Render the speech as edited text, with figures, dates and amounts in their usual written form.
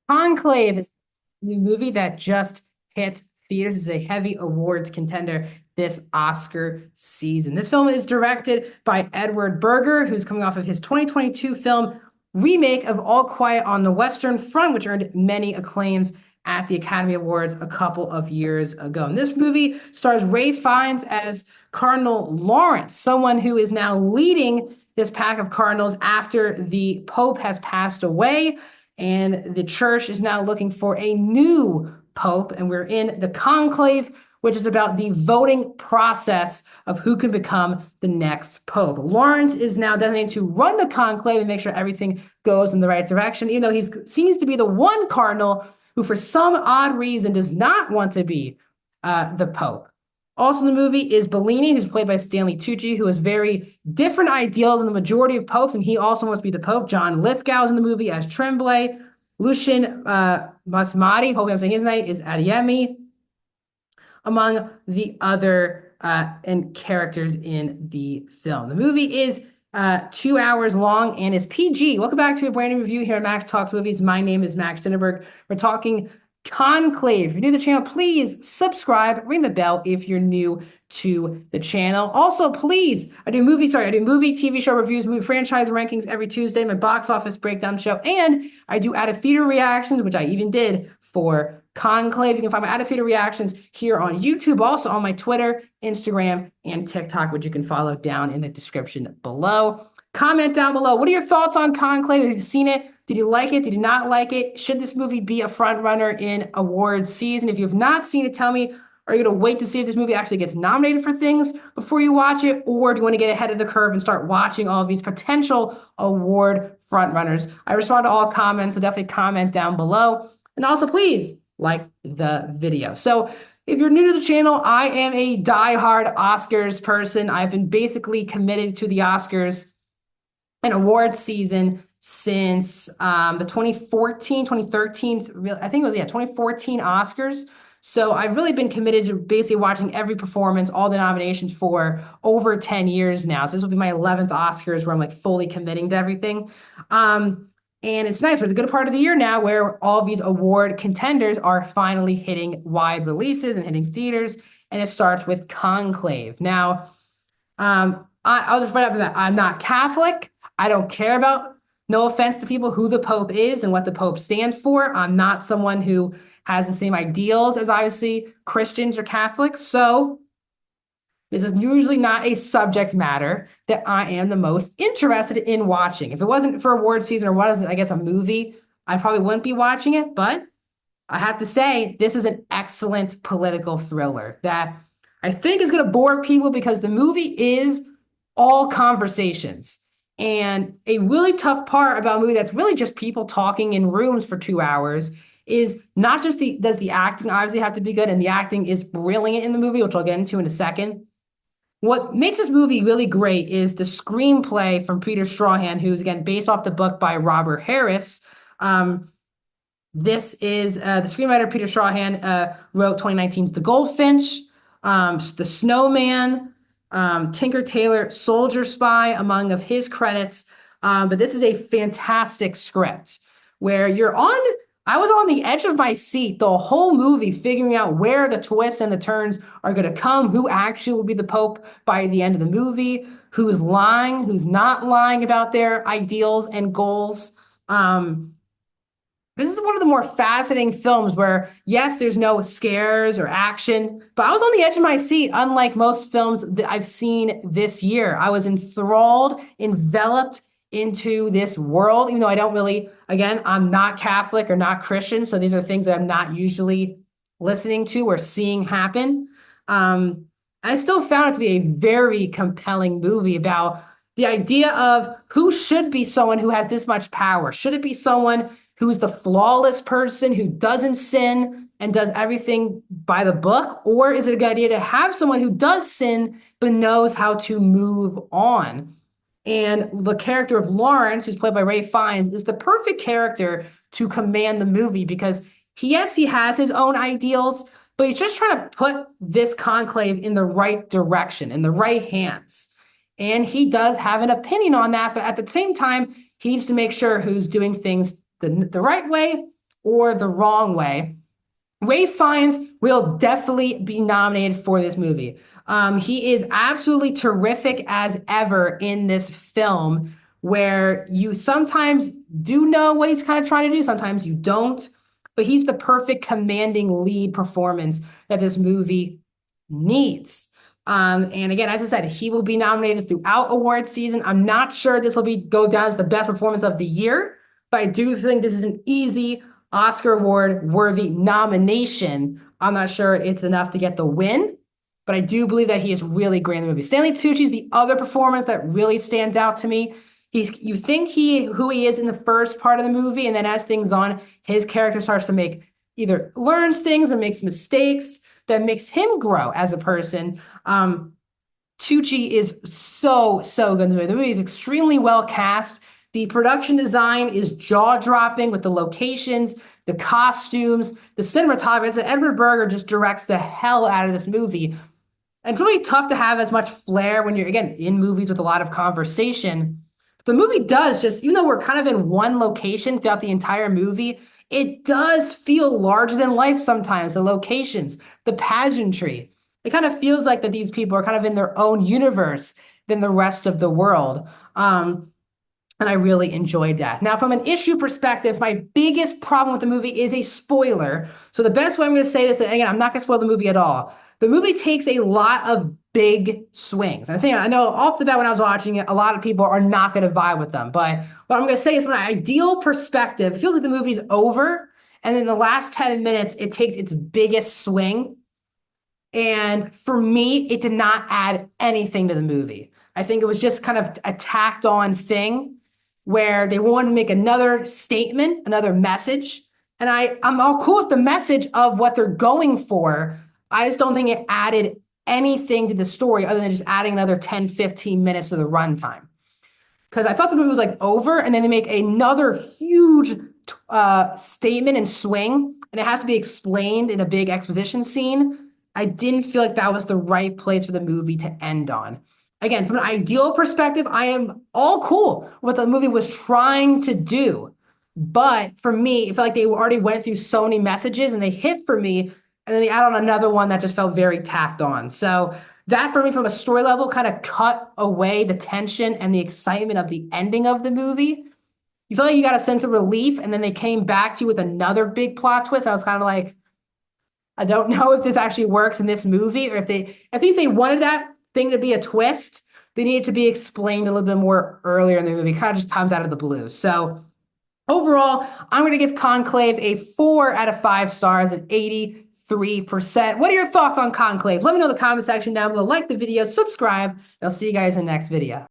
Conclave is the movie that just hit theaters. Is a heavy awards contender this Oscar season. This film is directed by Edward Berger, who's coming off of his 2022 film remake of All Quiet on the Western Front, which earned many acclaims at the Academy Awards a couple of years ago. And this movie stars Ray Fiennes as Cardinal Lawrence, someone who is now leading this pack of cardinals after the Pope has passed away. And the church is now looking for a new pope. And we're in the conclave, which is about the voting process of who can become the next pope. Lawrence is now designated to run the conclave and make sure everything goes in the right direction, even though he seems to be the one cardinal who, for some odd reason, does not want to be the pope. Also in the movie is Bellini, who's played by Stanley Tucci, who has very different ideals than the majority of popes, and he also wants to be the pope. John Lithgow is in the movie as Tremblay. Lucian Masmati, hopefully I'm saying his name, is Adeyemi, among the other and characters in the film. The movie is 2 hours long and is PG. Welcome back to a brand new review here at Max Talks Movies. My name is Max Dinnerberg. We're talking Conclave. If you're new to the channel, please subscribe, ring the bell if you're new to the channel. Also, please, I do movie, TV show reviews, movie franchise rankings every Tuesday, my box office breakdown show, and I do out of theater reactions, which I even did for Conclave. You can find my out of theater reactions here on YouTube, also on my Twitter, Instagram, and TikTok, which you can follow down in the description below. Comment down below. What are your thoughts on Conclave? Have you seen it? Did you like it? Did you not like it? Should this movie be a front runner in awards season? If you have not seen it, tell me, are you going to wait to see if this movie actually gets nominated for things before you watch it? Or do you want to get ahead of the curve and start watching all of these potential award front runners? I respond to all comments, so definitely comment down below. And also, please like the video. So if you're new to the channel, I am a diehard Oscars person. I've been basically committed to the Oscars and awards season since the 2014, 2013, I think it was, 2014 Oscars. So I've really been committed to basically watching every performance, all the nominations for over 10 years now. So this will be my 11th Oscars where I'm like fully committing to everything. And it's nice. We're the good part of the year now where all of these award contenders are finally hitting wide releases and hitting theaters. And it starts with Conclave. Now, I'll just right up that I'm not Catholic. I don't care about, no offense to people, who the Pope is and what the Pope stands for. I'm not someone who has the same ideals as obviously Christians or Catholics. So this is usually not a subject matter that I am the most interested in watching. If it wasn't for award season or wasn't, I guess, a movie, I probably wouldn't be watching it. But I have to say, this is an excellent political thriller that I think is going to bore people because the movie is all conversations. And a really tough part about a movie that's really just people talking in rooms for 2 hours is not just does the acting obviously have to be good, and the acting is brilliant in the movie, which I'll get into in a second. What makes this movie really great is the screenplay from Peter Strahan, who's again based off the book by Robert Harris. This is the screenwriter Peter Strahan wrote 2019's The Goldfinch, The Snowman, Tinker Tailor Soldier Spy, among of his credits. But this is a fantastic script where I was on the edge of my seat the whole movie, figuring out where the twists and the turns are going to come, who actually will be the Pope by the end of the movie, who's lying, who's not lying about their ideals and goals. This is one of the more fascinating films where, yes, there's no scares or action, but I was on the edge of my seat, unlike most films that I've seen this year. I was enthralled, enveloped into this world, even though I don't really, again, I'm not Catholic or not Christian, so these are things that I'm not usually listening to or seeing happen. I still found it to be a very compelling movie about the idea of who should be someone who has this much power. Should it be someone who's the flawless person who doesn't sin and does everything by the book? Or is it a good idea to have someone who does sin but knows how to move on? And the character of Lawrence, who's played by Ray Fiennes, is the perfect character to command the movie because he has his own ideals, but he's just trying to put this conclave in the right direction, in the right hands. And he does have an opinion on that, but at the same time, he needs to make sure who's doing things the right way or the wrong way, Ray Fiennes will definitely be nominated for this movie. He is absolutely terrific as ever in this film, where you sometimes do know what he's kind of trying to do, sometimes you don't. But he's the perfect commanding lead performance that this movie needs. And again, as I said, he will be nominated throughout award season. I'm not sure this will be go down as the best performance of the year, but I do think this is an easy Oscar award worthy nomination. I'm not sure it's enough to get the win, but I do believe that he is really great in the movie. Stanley Tucci's the other performance that really stands out to me. You think who he is in the first part of the movie, and then as things on, his character starts to either learns things or makes mistakes that makes him grow as a person. Tucci is so good in the movie. The movie is extremely well cast. The production design is jaw-dropping with the locations, the costumes, the cinematography. Edward Berger just directs the hell out of this movie. And it's really tough to have as much flair when you're, again, in movies with a lot of conversation. The movie does just, even though we're kind of in one location throughout the entire movie, it does feel larger than life sometimes. The locations, the pageantry. It kind of feels like that these people are kind of in their own universe than the rest of the world. And I really enjoyed that. Now, from an issue perspective, my biggest problem with the movie is a spoiler. So the best way I'm going to say this, and again, I'm not going to spoil the movie at all. The movie takes a lot of big swings. And I know off the bat when I was watching it, a lot of people are not going to vibe with them. But what I'm going to say is from an ideal perspective, it feels like the movie's over. And then the last 10 minutes, it takes its biggest swing. And for me, it did not add anything to the movie. I think it was just kind of a tacked on thing where they wanted to make another statement, another message. And I'm all cool with the message of what they're going for. I just don't think it added anything to the story other than just adding another 10, 15 minutes to the runtime. Because I thought the movie was like over, and then they make another huge statement and swing, and it has to be explained in a big exposition scene. I didn't feel like that was the right place for the movie to end on. Again, from an ideal perspective, I am all cool with what the movie was trying to do. But for me, it felt like they already went through so many messages and they hit for me, and then they add on another one that just felt very tacked on. So that for me, from a story level, kind of cut away the tension and the excitement of the ending of the movie. You feel like you got a sense of relief, and then they came back to you with another big plot twist. I was kind of like, I don't know if this actually works in this movie, or I think if they wanted that thing to be a twist, they needed to be explained a little bit more earlier in the movie. It kind of just comes out of the blue. So overall, I'm going to give Conclave a 4 out of 5 stars at 83%. What are your thoughts on Conclave? Let me know in the comment section down below. Like the video, subscribe, and I'll see you guys in the next video.